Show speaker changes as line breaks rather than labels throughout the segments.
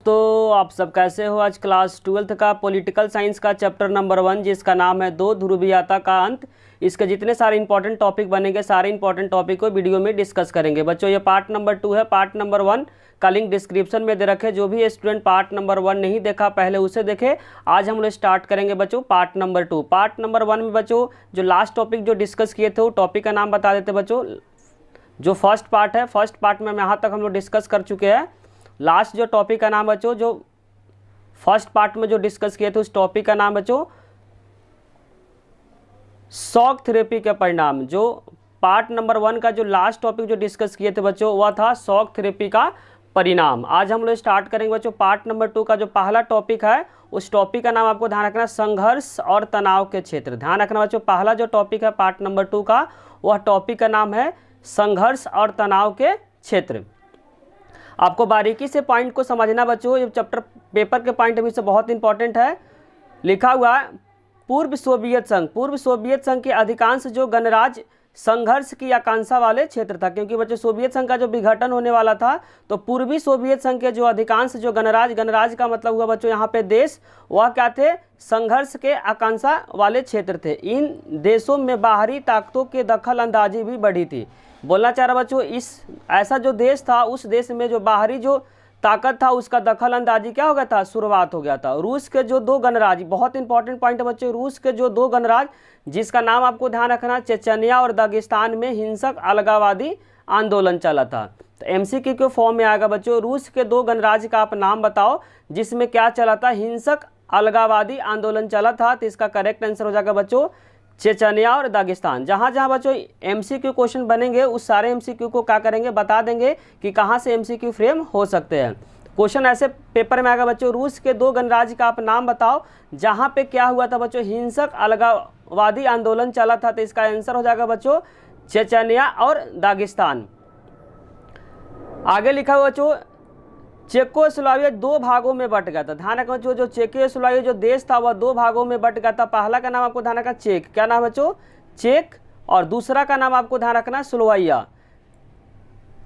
दोस्तों, आप सब कैसे हो। आज क्लास 12th का पॉलिटिकल साइंस का चैप्टर नंबर 1 जिसका नाम है दो ध्रुवीयता का अंत, इसके जितने सारे इंपॉर्टेंट टॉपिक बनेंगे सारे इंपॉर्टेंट टॉपिक को वीडियो में डिस्कस करेंगे। बच्चों, ये पार्ट नंबर 2 है। पार्ट नंबर 1 का लिंक डिस्क्रिप्शन में दे रखे। जो भी स्टूडेंट पार्ट नंबर 1 नहीं देखा पहले उसे देखे। आज हम लोग स्टार्ट करेंगे बच्चों पार्ट नंबर 2। पार्ट नंबर 1 में बच्चों जो लास्ट टॉपिक जो डिस्कस किए थे वो टॉपिक का नाम बता देते बच्चों। जो फर्स्ट पार्ट है, फर्स्ट पार्ट में यहाँ तक हम लोग डिस्कस कर चुके हैं। लास्ट जो टॉपिक का नाम बच्चों, जो फर्स्ट पार्ट में जो डिस्कस किए थे उस टॉपिक का नाम बच्चों शॉक थेरेपी के परिणाम। जो पार्ट नंबर 1 का जो लास्ट टॉपिक जो डिस्कस किए थे बच्चों वह था शॉक थेरेपी का परिणाम। आज हम लोग स्टार्ट करेंगे बच्चों पार्ट नंबर 2 का जो पहला टॉपिक है उस टॉपिक का नाम आपको ध्यान रखना संघर्ष और तनाव के क्षेत्र। ध्यान रखना बच्चों, पहला जो टॉपिक है पार्ट नंबर 2 का वह टॉपिक का नाम है संघर्ष और तनाव के क्षेत्र। आपको बारीकी से पॉइंट को समझना बच्चों, ये चैप्टर पेपर के पॉइंट भी से बहुत इंपॉर्टेंट है। लिखा हुआ है पूर्व सोवियत संघ। पूर्व सोवियत संघ के अधिकांश जो गणराज्य संघर्ष की आकांक्षा वाले क्षेत्र था, क्योंकि बच्चों सोवियत संघ का जो विघटन होने वाला था तो पूर्वी सोवियत संघ के जो अधिकांश जो गणराज्य का मतलब हुआ बच्चों यहाँ पे देश, वह क्या थे, संघर्ष के आकांक्षा वाले क्षेत्र थे। इन देशों में बाहरी ताकतों के दखल अंदाजी भी बढ़ी थी। बोलना चाह रहा बच्चों, इस ऐसा जो देश था उस देश में जो बाहरी जो ताकत था उसका दखल अंदाजी क्या हो गया था, शुरुआत हो गया था। रूस के जो दो गणराज्य, बहुत इंपॉर्टेंट पॉइंट है बच्चों, रूस के जो दो गणराज्य जिसका नाम आपको ध्यान रखना चेचनिया और दागिस्तान में हिंसक अलगाववादी आंदोलन चला था। तो एमसीक्यू के फॉर्म में आएगा बच्चों, रूस के दो गणराज्य का आप नाम बताओ जिसमें क्या चला था, हिंसक अलगाववादी आंदोलन चला था। तो इसका करेक्ट आंसर हो जाएगा बच्चों चेचनिया और दागिस्तान। जहाँ जहाँ बच्चों एमसीक्यू क्वेश्चन बनेंगे उस सारे एमसीक्यू को क्या करेंगे, बता देंगे कि कहाँ से एमसीक्यू फ्रेम हो सकते हैं। क्वेश्चन ऐसे पेपर में आएगा बच्चों, रूस के दो गणराज्य का आप नाम बताओ जहाँ पे क्या हुआ था बच्चों, हिंसक अलगाववादी आंदोलन चला था। तो इसका आंसर हो जाएगा बच्चों चेचनिया और दागिस्तान। आगे लिखा हुआ बच्चों चेकोस्लोवाकिया दो भागों में बट गया था। ध्यान रखना बच्चों, जो चेकोस्लोवाकिया जो देश था वह दो भागों में बट गया था। पहला का नाम आपको ध्यान रखना चेक, क्या नाम बच्चों, चेक, और दूसरा का नाम आपको ध्यान रखना स्लोवाकिया।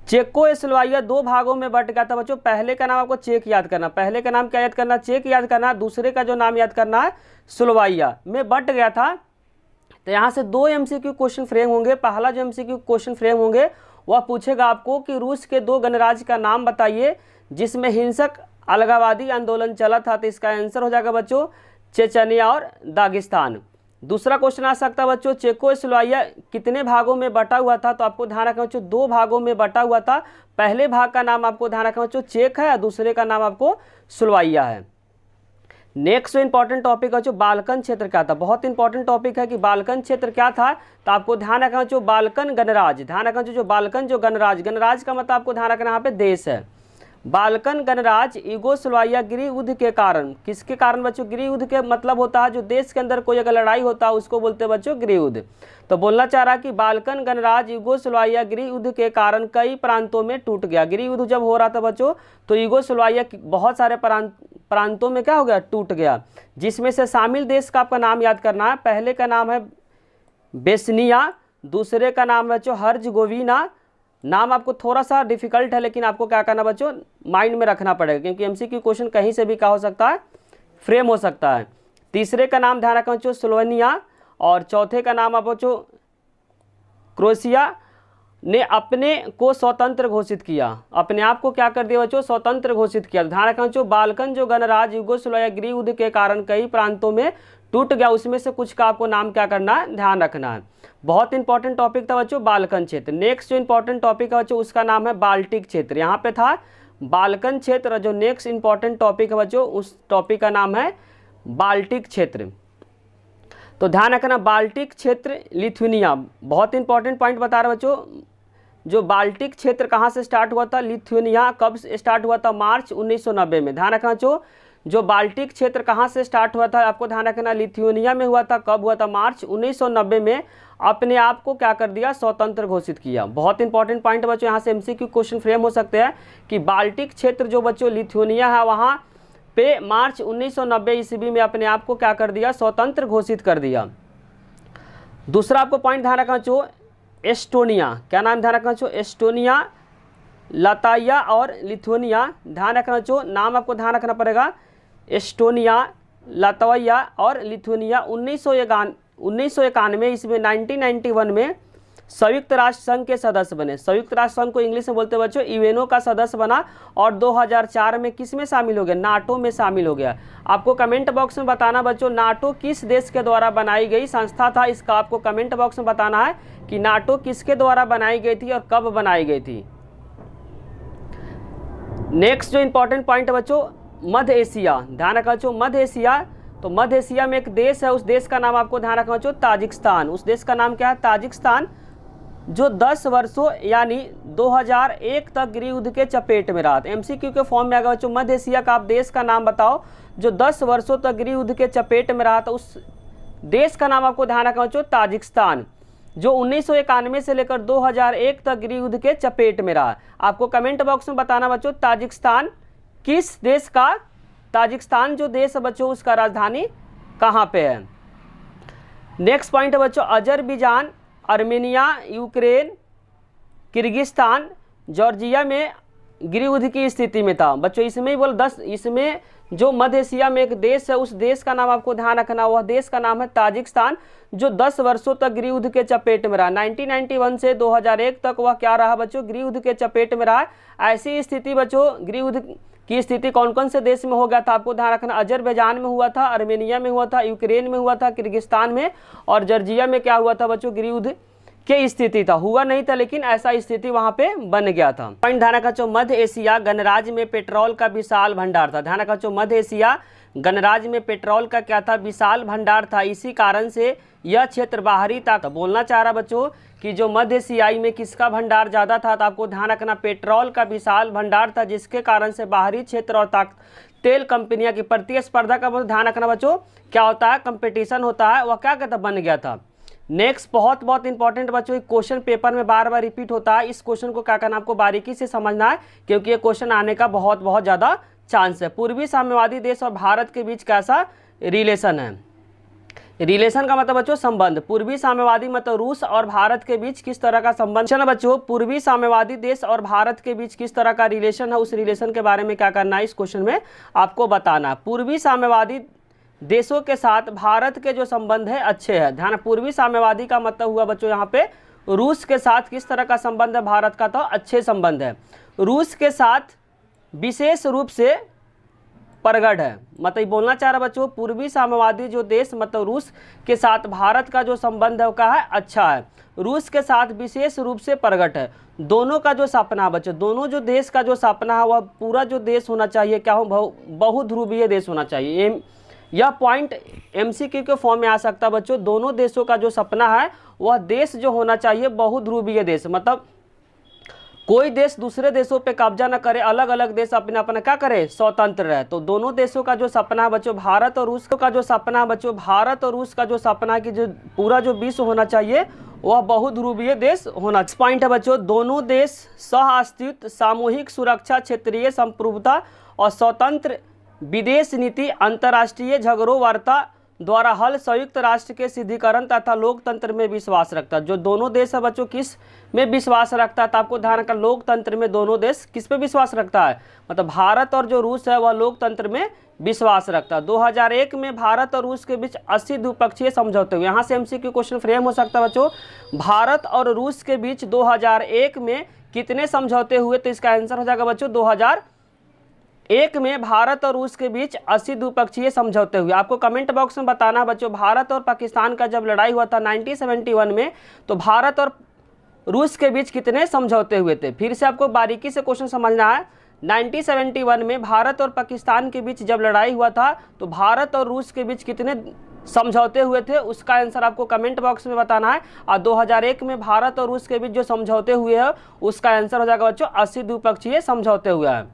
चेकोस्लोवाकिया दो भागों में बट गया था बच्चों। पहले का नाम आपको चेक याद करना, पहले का नाम क्या याद करना, चेक याद करना। दूसरे का जो नाम याद करना है स्लोवाकिया में बट गया था। तो यहाँ से दो एमसीक्यू क्वेश्चन फ्रेम होंगे। पहला जो एमसीक्यू क्वेश्चन फ्रेम होंगे वह पूछेगा आपको कि रूस के दो गणराज्य का नाम बताइए जिसमें हिंसक अलगाववादी आंदोलन चला था। तो इसका आंसर हो जाएगा बच्चों चेचनिया और दागिस्तान। दूसरा क्वेश्चन आ सकता है बच्चों चेकोस्लोवाकिया कितने भागों में बटा हुआ था। तो आपको ध्यान रखना बच्चों दो भागों में बटा हुआ था। पहले भाग का नाम आपको ध्यान रखना बच्चों चेक है और दूसरे का नाम आपको स्लोवाकिया है। नेक्स्ट जो इंपॉर्टेंट टॉपिक है जो बाल्कन क्षेत्र क्या था, बहुत इंपॉर्टेंट टॉपिक है कि बाल्कन क्षेत्र क्या था। तो आपको ध्यान रखना जो बाल्कन गणराज्य, ध्यान रखना जो बाल्कन जो गणराज्य का मतलब आपको ध्यान रखना यहाँ पे देश है। बाल्कन गणराज्य यूगोस्लाविया गृह युद्ध के कारण, किसके कारण बच्चों, गृह युद्ध के मतलब होता है जो देश के अंदर कोई अगर लड़ाई होता है उसको बोलते हैं बच्चों गृह युद्ध। तो बोलना चाह रहा है कि बाल्कन गणराज्य यूगोस्लाविया गृह युद्ध के कारण कई प्रांतों में टूट गया। गृह युद्ध जब हो रहा था बच्चों तो यूगोस्लाविया बहुत सारे प्रांतों में क्या हो गया, टूट गया। जिसमें से शामिल देश का आपका नाम याद करना है। पहले का नाम है बेस्निया, दूसरे का नाम है बच्चों हर्जगोविना। नाम आपको थोड़ा सा डिफिकल्ट है लेकिन आपको क्या करना बच्चों माइंड में रखना पड़ेगा, क्योंकि एमसीक्यू क्वेश्चन कहीं से भी क्या हो सकता है, फ्रेम हो सकता है। तीसरे का नाम ध्यान रखना बच्चों स्लोवेनिया, और चौथे का नाम आप बच्चों क्रोएशिया ने अपने को स्वतंत्र घोषित किया, अपने आप को क्या कर दिया बच्चों, स्वतंत्र घोषित किया। ध्यान रखना बच्चों बाल्कन जो गणराज्य यूगोस्लाविया गृह युद्ध के कारण कई प्रांतों में टूट गया, उसमें से कुछ का आपको नाम क्या करना है, ध्यान रखना है। बहुत इंपॉर्टेंट टॉपिक था बच्चों बाल्कन क्षेत्र। नेक्स्ट जो इंपॉर्टेंट टॉपिक है बच्चों उसका नाम है बाल्टिक क्षेत्र। यहाँ पे था बाल्कन क्षेत्र, जो नेक्स्ट इंपॉर्टेंट टॉपिक है बच्चों उस टॉपिक का नाम है बाल्टिक क्षेत्र। तो ध्यान रखना बाल्टिक क्षेत्र लिथुनिया, बहुत इंपॉर्टेंट पॉइंट बता रहे बच्चों। जो बाल्टिक क्षेत्र कहाँ से स्टार्ट हुआ था, लिथुनिया, कब स्टार्ट हुआ था, मार्च 1990 में। ध्यान रखना बच्चों जो बाल्टिक क्षेत्र कहाँ से स्टार्ट हुआ था, आपको ध्यान रखना लिथुनिया में हुआ था। कब हुआ था, मार्च 1990 में। अपने आप को क्या कर दिया, स्वतंत्र घोषित किया। बहुत इंपॉर्टेंट पॉइंट बच्चों, यहाँ से एमसीक्यू क्वेश्चन फ्रेम हो सकते हैं कि बाल्टिक क्षेत्र जो बच्चों लिथुनिया है वहाँ पे मार्च 1990 ईस्वी में अपने आप को क्या कर दिया, स्वतंत्र घोषित कर दिया। दूसरा आपको पॉइंट ध्यान रखना बच्चों एस्टोनिया, क्या नाम ध्यान रखना बच्चों, एस्टोनिया लातविया और लिथुआनिया, ध्यान रखना बच्चों, नाम आपको ध्यान रखना पड़ेगा, एस्टोनिया, लातविया और लिथुआनिया 1991 इसमें 1991 में संयुक्त राष्ट्र संघ के सदस्य बने। संयुक्त राष्ट्र संघ को इंग्लिश में बोलते हैं बच्चों यूएनओ का सदस्य बना, और 2004 में किस में शामिल हो गया, नाटो में शामिल हो गया। आपको कमेंट बॉक्स में बताना बच्चों नाटो किस देश के द्वारा बनाई गई संस्था था, इसका आपको कमेंट बॉक्स में बताना है कि नाटो किसके द्वारा बनाई गई थी और कब बनाई गई थी। नेक्स्ट जो इंपॉर्टेंट पॉइंट है बच्चों, मध्य एशिया, ध्यान रखना बच्चों, मध्य एशिया, तो मध्य एशिया में एक देश है, उस देश का नाम आपको ध्यान रखना बच्चों, ताजिकिस्तान। उस देश का नाम क्या है, ताजिकिस्तान, जो 10 वर्षों यानी 2001 तक गृह युद्ध के चपेट में रहा था। एमसीक्यू के फॉर्म में आएगा बच्चों, मध्य एशिया का आप देश का नाम बताओ जो 10 वर्षों तक गृह युद्ध के चपेट में रहा था। उस देश का नाम आपको ध्यान रखना बच्चों, ताजिकिस्तान, जो 1991 से लेकर 2001 तक गृह युद्ध के चपेट में रहा। आपको कमेंट बॉक्स में बताना बच्चों ताजिकिस्तान किस देश का, ताजिकिस्तान जो देश है बच्चों उसका राजधानी कहाँ पे है। नेक्स्ट पॉइंट है बच्चों, Azerbaijan, Armenia, Ukraine, Kyrgyzstan, Georgia में गृह युद्ध की स्थिति में था। बच्चों इसमें ही बोल 10, इसमें जो मध्य एशिया में एक देश है उस देश का नाम आपको ध्यान रखना, वह देश का नाम है ताजिकिस्तान, जो 10 वर्षों तक गृह युद्ध के चपेट में रहा। 1991 से 2001 तक वह क्या रहा बच्चों, गृह युद्ध के चपेट में रहा। ऐसी स्थिति बच्चों, गृह युद्ध की स्थिति कौन कौन से देश में हो गया था आपको ध्यान रखना, अजरबैजान में हुआ था, आर्मेनिया में हुआ था, यूक्रेन में हुआ था, किर्गिस्तान में, और जॉर्जिया में क्या हुआ था बच्चों, गृह युद्ध के स्थिति था। हुआ नहीं था लेकिन ऐसा स्थिति वहां पे बन गया था। पॉइंट ध्यान रखो, मध्य एशिया गणराज्य में पेट्रोल का विशाल भंडार था। ध्यान रखो, मध्य एशिया गणराज्य में पेट्रोल का क्या था, विशाल भंडार था। इसी कारण से यह क्षेत्र बाहरी ताकत, बोलना चाह रहा बच्चों कि जो मध्य एशियाई में किसका भंडार ज़्यादा था, तो आपको ध्यान रखना पेट्रोल का विशाल भंडार था, जिसके कारण से बाहरी क्षेत्र और तेल कंपनियां की प्रतिस्पर्धा का ध्यान रखना बच्चों, क्या होता है, कंपटीशन होता है, वह क्या कहता बन गया था। नेक्स्ट बहुत इंपॉर्टेंट बच्चों, क्वेश्चन पेपर में बार बार रिपीट होता है, इस क्वेश्चन को क्या करना आपको बारीकी से समझना है क्योंकि ये क्वेश्चन आने का बहुत ज़्यादा चांस है। पूर्वी साम्यवादी देश और भारत के बीच कैसा रिलेशन है, रिलेशन का मतलब बच्चों संबंध, पूर्वी साम्यवादी मतलब रूस और भारत के बीच किस तरह का संबंध है बच्चों, पूर्वी साम्यवादी देश और भारत के बीच किस तरह का रिलेशन है, उस रिलेशन के बारे में क्या करना है इस क्वेश्चन में आपको बताना। पूर्वी साम्यवादी देशों के साथ भारत के जो संबंध है अच्छे हैं। ध्यान, पूर्वी साम्यवादी का मतलब हुआ बच्चों यहाँ पे रूस के साथ किस तरह का संबंध है भारत का, तो अच्छे संबंध है। रूस के साथ विशेष रूप से प्रगढ़ है, मतलब बोलना चाह रहा बच्चों पूर्वी साम्यवादी जो देश मतलब रूस के साथ भारत का जो संबंध है वो क्या है, अच्छा है। रूस के साथ विशेष रूप से प्रगट है। दोनों का जो सपना बच्चों, दोनों जो देश का जो सपना है वह पूरा जो देश होना चाहिए क्या हो, बहुध्रुवीय देश होना चाहिए। यह पॉइंट एमसीक्यू के फॉर्म में आ सकता है बच्चों, दोनों देशों का जो सपना है वह देश जो होना चाहिए बहुध्रुवीय देश, मतलब कोई देश दूसरे देशों पे कब्जा न करे, अलग अलग देश अपने अपना क्या करे, स्वतंत्र रहे। तो दोनों देशों का जो सपना है बच्चों, भारत और रूस का जो सपना है बच्चों, भारत और रूस का जो सपना है कि जो पूरा जो विश्व होना चाहिए वह बहुध्रुवीय देश होना। पॉइंट है बच्चों, दोनों देश सह अस्तित्व, सामूहिक सुरक्षा, क्षेत्रीय संप्रभुता और स्वतंत्र विदेश नीति, अंतर्राष्ट्रीय झगड़ों वार्ता द्वारा हल, संयुक्त राष्ट्र के सिद्धिकरण तथा लोकतंत्र में विश्वास रखता है। जो दोनों देश है बच्चों किस में विश्वास रखता है, तो आपको ध्यान रखना लोकतंत्र में दोनों देश किस पे विश्वास रखता है, मतलब भारत और जो रूस है वह लोकतंत्र में विश्वास रखता है। 2001 में भारत और रूस के बीच 80 द्विपक्षीय समझौते हुए। यहाँ से एमसीक्यू क्वेश्चन फ्रेम हो सकता है बच्चों, भारत और रूस के बीच 2001 में कितने समझौते हुए, तो इसका आंसर हो जाएगा बच्चों 2001 में भारत और रूस के बीच 80 द्विपक्षीय समझौते हुए। आपको कमेंट बॉक्स में बताना बच्चों, भारत और पाकिस्तान का जब लड़ाई हुआ था 1971 में, तो भारत और रूस के बीच कितने समझौते हुए थे। फिर से आपको बारीकी से क्वेश्चन समझना है। 1971 में भारत और पाकिस्तान के बीच जब लड़ाई हुआ था तो भारत और रूस के बीच कितने समझौते हुए थे, उसका आंसर आपको कमेंट बॉक्स में बताना है। और 2001 में भारत और रूस के बीच जो समझौते हुए हैं उसका आंसर हो जाएगा बच्चों 80 द्विपक्षीय समझौते हुए हैं।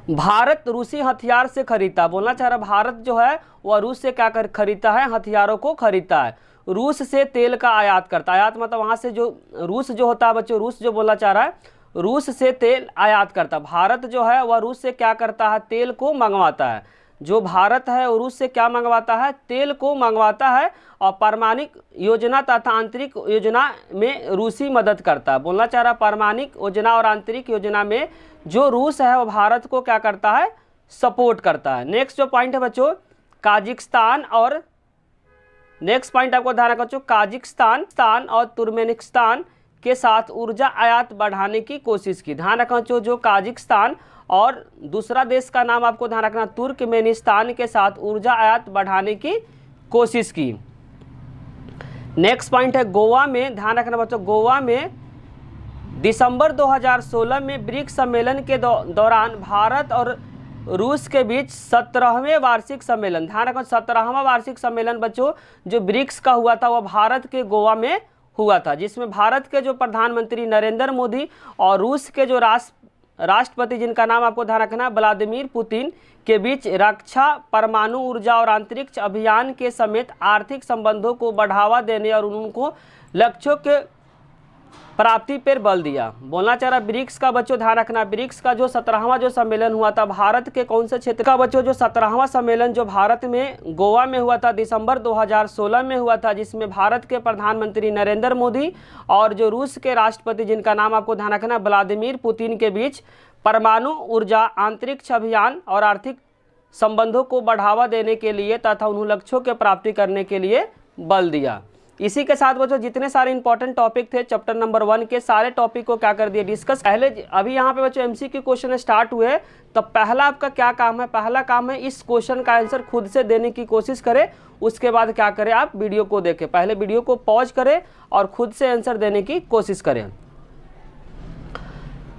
भारत रूसी हथियार से खरीदता, बोलना चाह रहा भारत जो है वह रूस से क्या खरीदता है, हथियारों को खरीदता है। रूस से तेल का आयात करता है, आयात मतलब वहाँ से जो रूस जो होता है बच्चों, रूस जो बोलना चाह रहा है रूस से तेल आयात करता है। भारत जो है वह रूस से क्या करता है, तेल को मंगवाता है। जो भारत है वो रूस से क्या मंगवाता है, तेल को मंगवाता है, और परमाणु योजना तथा आंतरिक योजना में रूसी मदद करता है। बोलना चाह रहा परमाणु योजना और आंतरिक योजना में जो रूस है वो भारत को क्या करता है, सपोर्ट करता है। नेक्स्ट जो पॉइंट है बच्चों, काजिकिस्तान और नेक्स्ट पॉइंट आपको ध्यान रखना बच्चों, काजिकिस्तान और तुर्कमेनिस्तान के साथ ऊर्जा आयात बढ़ाने की कोशिश की। ध्यान रखना बच्चों, जो काजिकिस्तान और दूसरा देश का नाम आपको ध्यान रखना तुर्कमेनिस्तान के साथ ऊर्जा आयात बढ़ाने की कोशिश की। नेक्स्ट पॉइंट है गोवा में। ध्यान रखना बच्चों, गोवा में दिसंबर 2016 में ब्रिक्स सम्मेलन के दौरान भारत और रूस के बीच 17वें वार्षिक सम्मेलन, ध्यान रखो 17वां वार्षिक सम्मेलन बच्चों जो ब्रिक्स का हुआ था वो भारत के गोवा में हुआ था, जिसमें भारत के जो प्रधानमंत्री नरेंद्र मोदी और रूस के जो राष्ट्रपति जिनका नाम आपको ध्यान रखना है व्लादिमीर पुतिन के बीच रक्षा, परमाणु ऊर्जा और अंतरिक्ष अभियान के समेत आर्थिक संबंधों को बढ़ावा देने और उनको लक्ष्यों के प्राप्ति पर बल दिया। बोलना चाह रहा ब्रिक्स का बच्चों ध्यान रखना, ब्रिक्स का जो 17वां जो सम्मेलन हुआ था भारत के कौन से क्षेत्र का बच्चों, जो 17वां सम्मेलन जो भारत में गोवा में हुआ था दिसंबर 2016 में हुआ था, जिसमें भारत के प्रधानमंत्री नरेंद्र मोदी और जो रूस के राष्ट्रपति जिनका नाम आपको ध्यान रखना व्लादिमीर पुतिन के बीच परमाणु ऊर्जा, अंतरिक्ष अभियान और आर्थिक संबंधों को बढ़ावा देने के लिए तथा उन लक्ष्यों के प्राप्ति करने के लिए बल दिया। इसी के साथ बच्चों जितने सारे इंपॉर्टेंट टॉपिक थे चैप्टर नंबर 1 के सारे टॉपिक को क्या कर दिया डिस्कस। पहले अभी यहाँ पे बच्चों एमसीक्यू क्वेश्चन स्टार्ट हुए, तो पहला आपका क्या काम है, पहला काम है इस क्वेश्चन का आंसर खुद से देने की कोशिश करें। उसके बाद क्या करें, आप वीडियो को देखें, पहले वीडियो को पॉज करें और खुद से आंसर देने की कोशिश करें।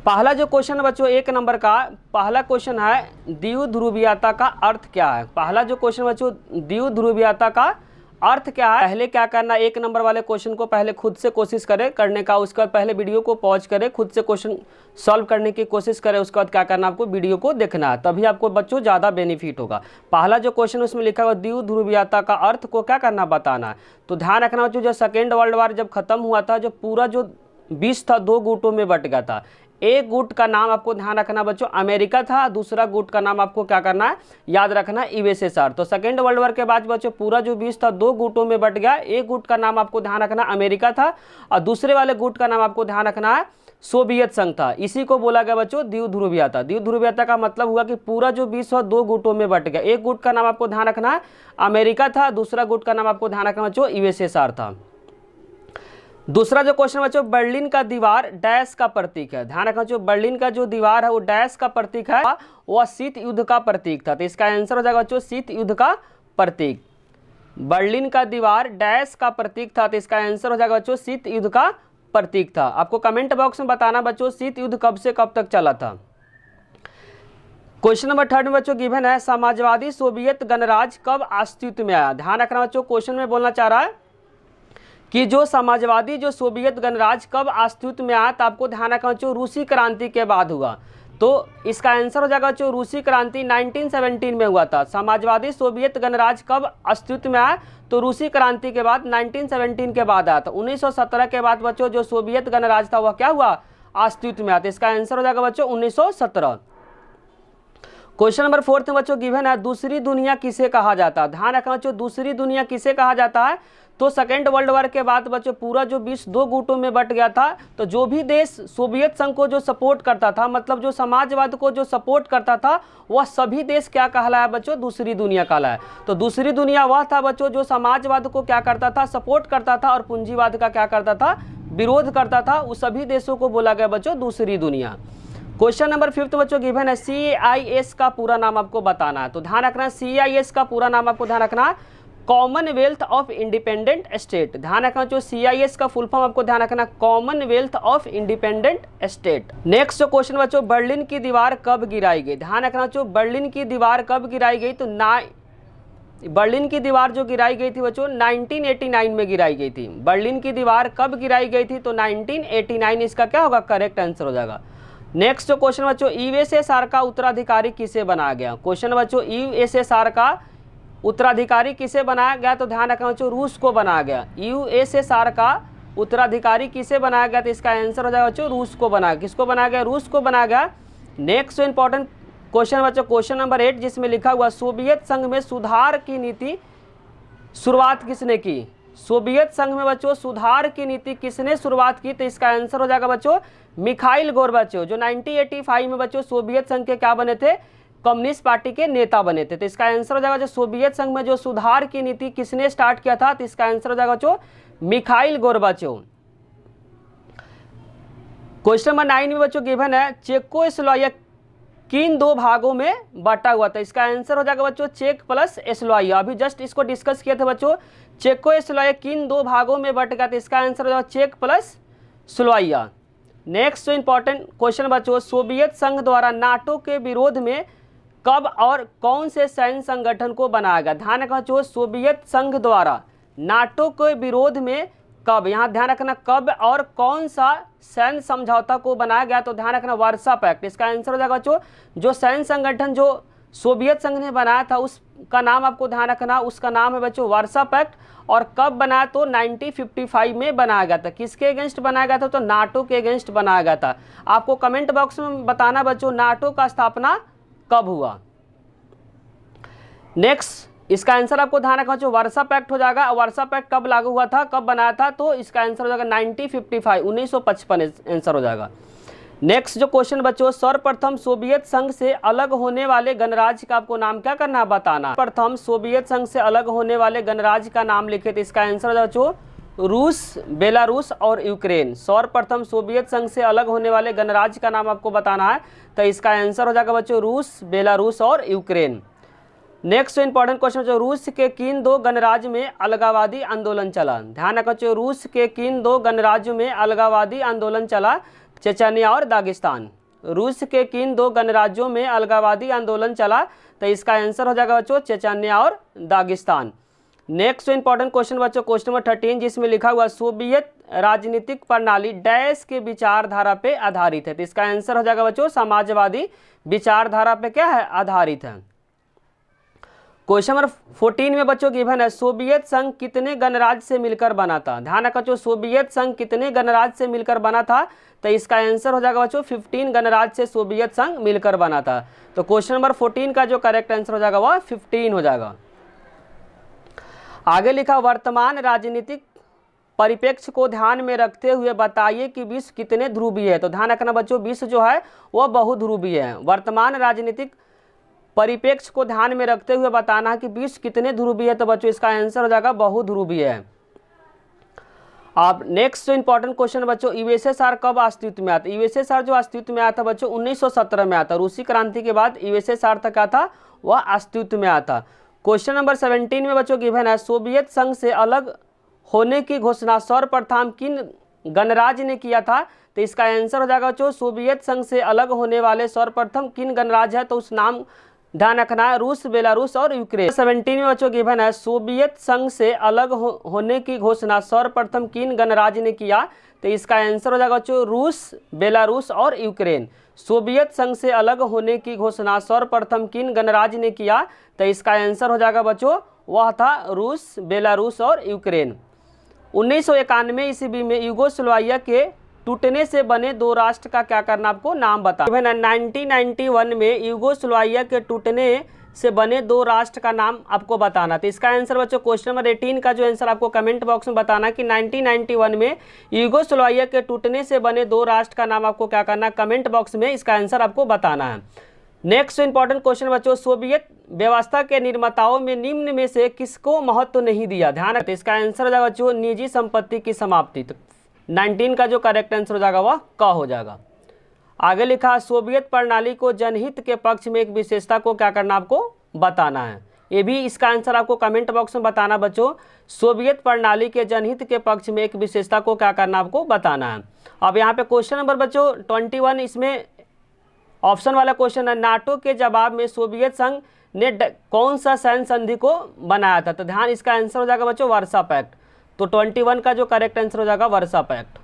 पहला जो क्वेश्चन बच्चों 1 नंबर का पहला क्वेश्चन है द्विध्रुवीयता का अर्थ क्या है। पहला जो क्वेश्चन बच्चों द्विध्रुवीयता का अर्थ क्या है, पहले क्या करना 1 नंबर वाले क्वेश्चन को पहले खुद से कोशिश करें करने का, उसके बाद पहले वीडियो को पॉज करें, खुद से क्वेश्चन सॉल्व करने की कोशिश करें, उसके बाद क्या करना आपको वीडियो को देखना है, तभी आपको बच्चों ज़्यादा बेनिफिट होगा। पहला जो क्वेश्चन उसमें लिखा हुआ द्विध्रुवीयता का अर्थ को क्या करना बताना है। तो ध्यान रखना बच्चों जो सेकेंड वर्ल्ड वार जब खत्म हुआ था, जो पूरा जो विश्व था 2 गुटों में बट गया था। एक गुट का नाम आपको ध्यान रखना बच्चों अमेरिका था, दूसरा गुट का नाम आपको क्या करना है याद रखना यूएसएसआर। तो सेकेंड वर्ल्ड वॉर के बाद बच्चों पूरा जो विश्व था 2 गुटों में बट गया। एक गुट का नाम आपको ध्यान रखना अमेरिका था और दूसरे वाले गुट का नाम आपको ध्यान रखना है सोवियत संघ था। इसी को बोला गया बच्चों द्विध्रुवीयता। द्विध्रुवीयता का मतलब हुआ कि पूरा जो विश्व 2 गुटों में बट गया। एक गुट का नाम आपको ध्यान रखना है अमेरिका था, दूसरा गुट का नाम आपको ध्यान रखना बच्चों यूएसएसआर था। दूसरा जो क्वेश्चन बच्चों बर्लिन का दीवार डैश का प्रतीक है। ध्यान रखना बच्चों बर्लिन का जो दीवार है वो डैश का प्रतीक है, वह शीत युद्ध का प्रतीक था। तो इसका आंसर हो जाएगा बच्चों शीत युद्ध का प्रतीक। बर्लिन का दीवार डैश का प्रतीक था, तो इसका आंसर हो जाएगा बच्चों शीत युद्ध का प्रतीक था। आपको कमेंट बॉक्स में बताना बच्चों शीत युद्ध कब से कब तक चला था। क्वेश्चन नंबर 3 में बच्चों गिवन है समाजवादी सोवियत गणराज्य कब अस्तित्व में आया। ध्यान रखना बच्चों क्वेश्चन में बोलना चाह रहा है कि जो समाजवादी जो सोवियत गणराज्य कब अस्तित्व में आया, तो आपको ध्यान रखना बच्चों रूसी क्रांति के बाद हुआ। तो इसका आंसर हो जाएगा बच्चों रूसी क्रांति 1917 में हुआ था। समाजवादी सोवियत गणराज्य कब अस्तित्व में आया, तो रूसी क्रांति के बाद 1917 के बाद आया था। 1917 के बाद बच्चों जो सोवियत गणराज्य था वह क्या हुआ अस्तित्व में आया था। इसका आंसर हो जाएगा बच्चों 1917। क्वेश्चन नंबर 4 में बच्चों गिवन है दूसरी दुनिया किसे कहा जाता है। ध्यान रखना बच्चों दूसरी दुनिया किसे कहा जाता है, तो सेकेंड वर्ल्ड वॉर के बाद बच्चों पूरा जो विश्व 2 गुटों में बट गया था। तो जो भी देश सोवियत संघ को जो सपोर्ट करता था, मतलब जो समाजवाद को जो सपोर्ट करता था, वह सभी देश क्या कहलाया बच्चों दूसरी दुनिया कहलाया। तो दूसरी दुनिया वह था बच्चों जो समाजवाद को क्या करता था सपोर्ट करता था और पूंजीवाद का क्या करता था विरोध करता था। उस सभी देशों को बोला गया बच्चों दूसरी दुनिया। क्वेश्चन नंबर 5 बच्चों गिवन है CIS का पूरा नाम आपको बताना है। तो ध्यान रखना CIS का पूरा नाम आपको ध्यान रखना कॉमनवेल्थ ऑफ इंडिपेंडेंट स्टेट। ध्यान रखना जो CIS का फुल फॉर्म आपको ध्यान रखना Commonwealth of independent state. Next जो क्वेश्चन बच्चों बर्लिन की दीवार कब गिराई गई। ध्यान रखना जो बर्लिन की दीवार कब गिराई गई, तो बर्लिन की दीवार जो गिराई गई थी बच्चों 1989 में गिराई गई थी। बर्लिन की दीवार कब गिराई गई थी, तो 1989 इसका क्या होगा करेक्ट आंसर हो जाएगा। नेक्स्ट जो क्वेश्चन बच्चों यूएसएसआर का उत्तराधिकारी किसे बनाया गया। क्वेश्चन बच्चों यूएसएसआर का उत्तराधिकारी किसे बनाया गया, तो ध्यान रखना बच्चों रूस को बनाया गया। यूएसएसआर का उत्तराधिकारी किसे बनाया गया, तो इसका आंसर हो जाएगा बच्चों रूस को बनाया। किसको बनाया गया, रूस को बनाया गया। नेक्स्ट जो इंपॉर्टेंट क्वेश्चन बच्चों क्वेश्चन नंबर 8 जिसमें लिखा हुआ सोवियत संघ में सुधार की नीति शुरुआत किसने की। सोवियत संघ में बच्चों सुधार की नीति किसने शुरुआत की, तो इसका आंसर हो जाएगा बच्चों मिखाइल गोर्बाचेव, जो 1985 में बच्चों सोवियत संघ के क्या बने थे, कम्युनिस्ट पार्टी के नेता बने थे। तो इसका आंसर हो जाएगा जो सोवियत संघ में जो सुधार की नीति किसने स्टार्ट किया था, तो इसका आंसर हो जाएगा बच्चों मिखाइल गोर्बाचेव। क्वेश्चन नंबर 9 में बच्चों गिवन है चेकोस्लोवाकिया किन दो भागों में बांटा हुआ था। इसका आंसर हो जाएगा बच्चों चेक प्लस स्लोवाकिया। अभी जस्ट इसको डिस्कस किया था बच्चों, चेकोस्लोवाकिया किन दो भागों में बट गया था, इसका आंसर हो जाएगा चेक प्लस स्लोवाकिया। नेक्स्ट जो इंपॉर्टेंट क्वेश्चन बच्चों, सोवियत संघ द्वारा नाटो के विरोध में कब और कौन से सैन्य संगठन को बनाया गया। ध्यान रखना बच्चों, सोवियत संघ द्वारा नाटो के विरोध में कब, यहाँ ध्यान रखना कब और कौन सा सैन्य समझौता को बनाया गया, तो ध्यान रखना वार्सा पैक्ट। इसका आंसर हो जाएगा बच्चों जो सैन्य संगठन जो सोवियत संघ ने बनाया था उसका नाम आपको ध्यान रखना, उसका नाम है बच्चों वार्सा पैक्ट। और कब बनाया, तो 1955 में बनाया गया था। किसके अगेंस्ट बनाया गया था, तो नाटो के अगेंस्ट बनाया गया था। आपको कमेंट बॉक्स में बताना बच्चों नाटो का स्थापना कब हुआ। नेक्स्ट इसका आंसर आपको ध्यान रखना जो वार्सा पैक्ट हो जाएगा। वार्सा पैक्ट कब लागू हुआ था, कब बनाया था, तो इसका आंसर हो जाएगा 1955 1955 आंसर हो जाएगा। नेक्स्ट जो क्वेश्चन बच्चों, सर्वप्रथम सोवियत संघ से अलग होने वाले गणराज्य का आपको नाम क्या करना है, बताना। प्रथम सोवियत संघ से अलग होने वाले गणराज्य का नाम लिखे, तो इसका आंसर हो जाएगा बच्चों रूस, बेलारूस और यूक्रेन। सर्वप्रथम सोवियत संघ से अलग होने वाले गणराज्य का नाम आपको बताना है, तो इसका आंसर हो जाएगा बच्चों रूस, बेलारूस और यूक्रेन। नेक्स्ट इंपॉर्टेंट क्वेश्चन जो रूस के किन दो गणराज्य में अलगावादी आंदोलन चला। ध्यान रखो रूस के किन दो गणराज्यों में अलगावादी आंदोलन चला, चेचनिया और दागिस्तान। रूस के किन दो गणराज्यों में अलगावादी आंदोलन चला, तो इसका आंसर हो जाएगा बच्चों चेचनिया और दागिस्तान। नेक्स्ट इंपॉर्टेंट क्वेश्चन बच्चों क्वेश्चन नंबर 13 जिसमें लिखा हुआ सोवियत राजनीतिक प्रणाली डैश के विचारधारा पे आधारित है, तो इसका आंसर हो जाएगा बच्चों समाजवादी विचारधारा पे क्या है, आधारित है। क्वेश्चन नंबर 14 में बच्चों गिवन है सोवियत संघ कितने गणराज्य से मिलकर बना था। ध्यान रखो बच्चों सोवियत संघ कितने गणराज्य से मिलकर बना था, तो इसका आंसर हो जाएगा बच्चों 15 गणराज्य से सोवियत संघ मिलकर बना था। तो क्वेश्चन नंबर 14 का जो करेक्ट आंसर हो जाएगा वह 15 हो जाएगा। आगे लिखा वर्तमान राजनीतिक परिप्रेक्ष्य को ध्यान में रखते हुए बताइए कि विश्व कितने ध्रुवीय है। तो ध्यान रखना बच्चों विश्व जो है वह बहुध्रुवीय है। वर्तमान राजनीतिक परिप्रेक्ष्य को ध्यान में रखते हुए बताना है कि विश्व कितने ध्रुवीय है, तो बच्चों इसका आंसर हो जाएगा बहुध्रुवीय है। अब नेक्स्ट जो इंपॉर्टेंट क्वेश्चन बच्चों यूएसएसआर कब अस्तित्व में आता है। यूएसएसआर जो अस्तित्व में आता बच्चों 1917 में आता। रूसी क्रांति के बाद यूएसएसआर तक आता वह अस्तित्व में आता। क्वेश्चन नंबर 17 में बच्चों गिवन है सोवियत संघ से अलग होने की घोषणा सर्वप्रथम किन गणराज्य ने किया था, तो इसका आंसर हो जाएगा बच्चों सोवियत संघ से अलग होने वाले सर्वप्रथम किन गणराज्य है, तो उस नाम ध्यान रखना है रूस, बेलारूस और यूक्रेन। 17 में बच्चों गिवन है सोवियत संघ से अलग होने की घोषणा सर्वप्रथम किन गणराज्य ने किया, तो इसका आंसर हो जाएगा बच्चों रूस, बेलारूस और यूक्रेन। सोवियत संघ से अलग होने की घोषणा सर्वप्रथम किन गणराज्य ने किया, तो इसका आंसर हो जाएगा बच्चों वह था रूस, बेलारूस और यूक्रेन। 1991 ईस्वी में यूगोस्लाविया के टूटने से बने दो राष्ट्र का क्या करना आपको नाम बता। 1991 में यूगोस्लाविया के टूटने से बने दो राष्ट्र का नाम आपको बताना। तो इसका आंसर बच्चों क्वेश्चन नंबर 18 का जो आंसर आपको कमेंट बॉक्स में बताना कि 1991 में यूगोस्लाविया के टूटने से बने दो राष्ट्र का नाम आपको क्या करना, कमेंट बॉक्स में इसका आंसर आपको बताना है। नेक्स्ट इंपॉर्टेंट क्वेश्चन बच्चों सोवियत व्यवस्था के निर्माताओं में निम्न में से किसको महत्व नहीं दिया। ध्यान रखते इसका आंसर हो जाएगा बच्चों निजी संपत्ति की समाप्ति। तो 19 का जो करेक्ट आंसर हो जाएगा वह क हो जाएगा। आगे लिखा सोवियत प्रणाली को जनहित के पक्ष में एक विशेषता को क्या करना आपको बताना है। ये भी इसका आंसर आपको कमेंट बॉक्स में बताना बच्चों। सोवियत प्रणाली के जनहित के पक्ष में एक विशेषता को क्या करना आपको बताना है। अब यहाँ पे क्वेश्चन नंबर बच्चों 21 इसमें ऑप्शन वाला क्वेश्चन है नाटो के जवाब में सोवियत संघ ने कौन सा सैन्य संधि को बनाया था। तो ध्यान इसका आंसर हो जाएगा बच्चों वार्सा पैक्ट। तो 21 का जो करेक्ट आंसर हो जाएगा वार्सा पैक्ट।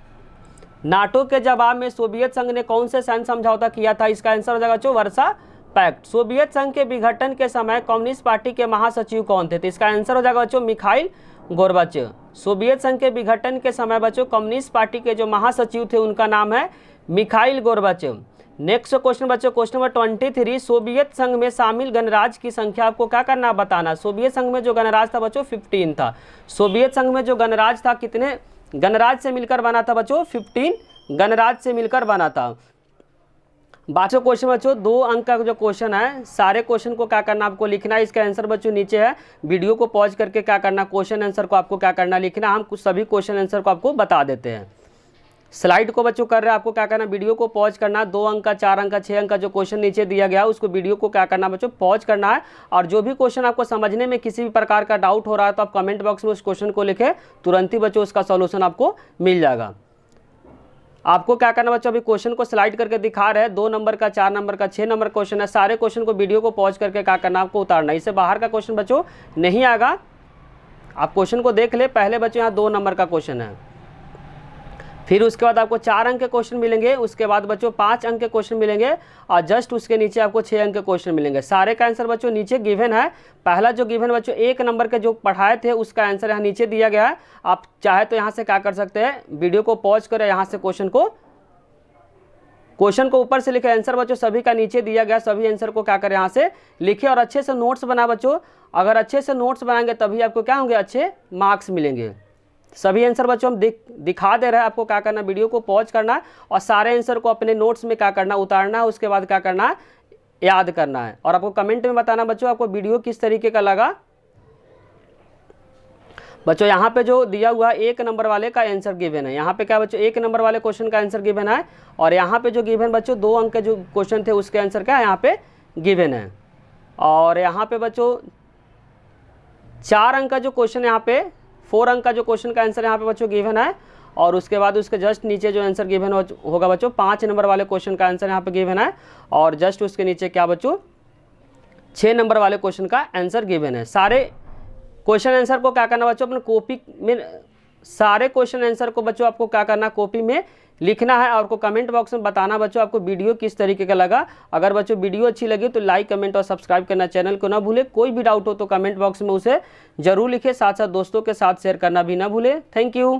नाटो के जवाब में सोवियत संघ ने कौन से सैन्य समझौता किया था, इसका आंसर हो जाएगा बच्चों वार्सा पैक्ट। सोवियत संघ के विघटन के समय कम्युनिस्ट पार्टी के महासचिव कौन थे, तो इसका आंसर हो जाएगा बच्चों मिखाइल गोर्बाचेव। सोवियत संघ के विघटन के समय बच्चों कम्युनिस्ट पार्टी के जो महासचिव थे उनका नाम है मिखाइल गोर्बाचेव। नेक्स्ट क्वेश्चन बच्चों, क्वेश्चन नंबर 23, सोवियत संघ में शामिल गणराज्य की संख्या आपको क्या करना बताना। सोवियत संघ में जो गणराज्य था बच्चों 15 था। सोवियत संघ में जो गणराज्य था कितने गणराज्य से मिलकर बना था बच्चों? 15 गणराज्य से मिलकर बना था। बाकी क्वेश्चन बच्चों 2 अंक का जो क्वेश्चन है, सारे क्वेश्चन को क्या करना आपको लिखना है। इसका आंसर बच्चों नीचे है, वीडियो को पॉज करके क्या करना, क्वेश्चन आंसर को आपको क्या करना लिखना। हम कुछ सभी क्वेश्चन आंसर को आपको बता देते हैं। स्लाइड को बच्चों कर रहे हैं, आपको क्या करना, वीडियो को पॉज करना। 2 अंक का, 4 अंक का, 6 अंक का जो क्वेश्चन नीचे दिया गया उसको वीडियो को क्या करना बच्चों, पॉज करना है। और जो भी क्वेश्चन आपको समझने में किसी भी प्रकार का डाउट हो रहा है तो आप कमेंट बॉक्स में उस क्वेश्चन को लिखें, तुरंत ही बच्चों उसका सॉल्यूशन आपको मिल जाएगा। आपको क्या करना बच्चों, अभी क्वेश्चन को स्लाइड करके दिखा रहे हैं। 2 नंबर का, 4 नंबर का, 6 नंबर क्वेश्चन है। सारे क्वेश्चन को वीडियो को पॉज करके क्या करना आपको उतारना। इससे बाहर का क्वेश्चन बच्चों नहीं आएगा। आप क्वेश्चन को देख ले पहले बच्चों, यहाँ 2 नंबर का क्वेश्चन है। फिर उसके बाद आपको 4 अंक के क्वेश्चन मिलेंगे। उसके बाद बच्चों 5 अंक के क्वेश्चन मिलेंगे और जस्ट उसके नीचे आपको 6 अंक के क्वेश्चन मिलेंगे। सारे का आंसर बच्चों नीचे गिवन है। पहला जो गिवन बच्चों 1 नंबर के जो पढ़ाए थे उसका आंसर यहाँ नीचे दिया गया है। आप चाहे तो यहाँ से क्या कर सकते हैं, वीडियो को पॉज करें, यहाँ से क्वेश्चन को ऊपर से लिखे। आंसर बच्चों सभी का नीचे दिया गया, सभी आंसर को क्या करें यहाँ से लिखे और अच्छे से नोट्स बना बच्चों। अगर अच्छे से नोट्स बनाएंगे तभी आपको क्या होंगे, अच्छे मार्क्स मिलेंगे। सभी आंसर बच्चों हम दिखा दे रहे हैं। आपको क्या करना, वीडियो को पॉज करना और सारे आंसर को अपने नोट्स में क्या करना, उतारना है। उसके बाद क्या करना है, याद करना है। और आपको कमेंट में बताना बच्चों आपको वीडियो किस तरीके का लगा। बच्चों यहाँ पे जो दिया हुआ है 1 नंबर वाले का आंसर गिवन है। यहाँ पे क्या बच्चों 1 नंबर वाले क्वेश्चन का आंसर गिवन है। और यहाँ पे जो गिवन बच्चों 2 अंक के जो क्वेश्चन थे उसके आंसर क्या है यहाँ पे गिवन है। और यहाँ पे बच्चों 4 अंक का जो क्वेश्चन यहाँ पे 4 अंक का जो क्वेश्चन का आंसर यहाँ पे बच्चों गिवन है। और उसके बाद उसके जस्ट नीचे जो आंसर गिवन होगा बच्चों 5 नंबर वाले क्वेश्चन का आंसर यहाँ पे गिवन है। और जस्ट उसके नीचे क्या बच्चों 6 नंबर वाले क्वेश्चन का आंसर गिवन है। सारे क्वेश्चन आंसर को क्या करना बच्चों, अपने कॉपी में सारे क्वेश्चन आंसर को बच्चों आपको क्या करना, कॉपी में लिखना है। और आपको कमेंट बॉक्स में बताना बच्चों आपको वीडियो किस तरीके का लगा। अगर बच्चों वीडियो अच्छी लगी तो लाइक, कमेंट और सब्सक्राइब करना चैनल को ना भूले। कोई भी डाउट हो तो कमेंट बॉक्स में उसे जरूर लिखे, साथ साथ दोस्तों के साथ शेयर करना भी ना भूले। Thank you.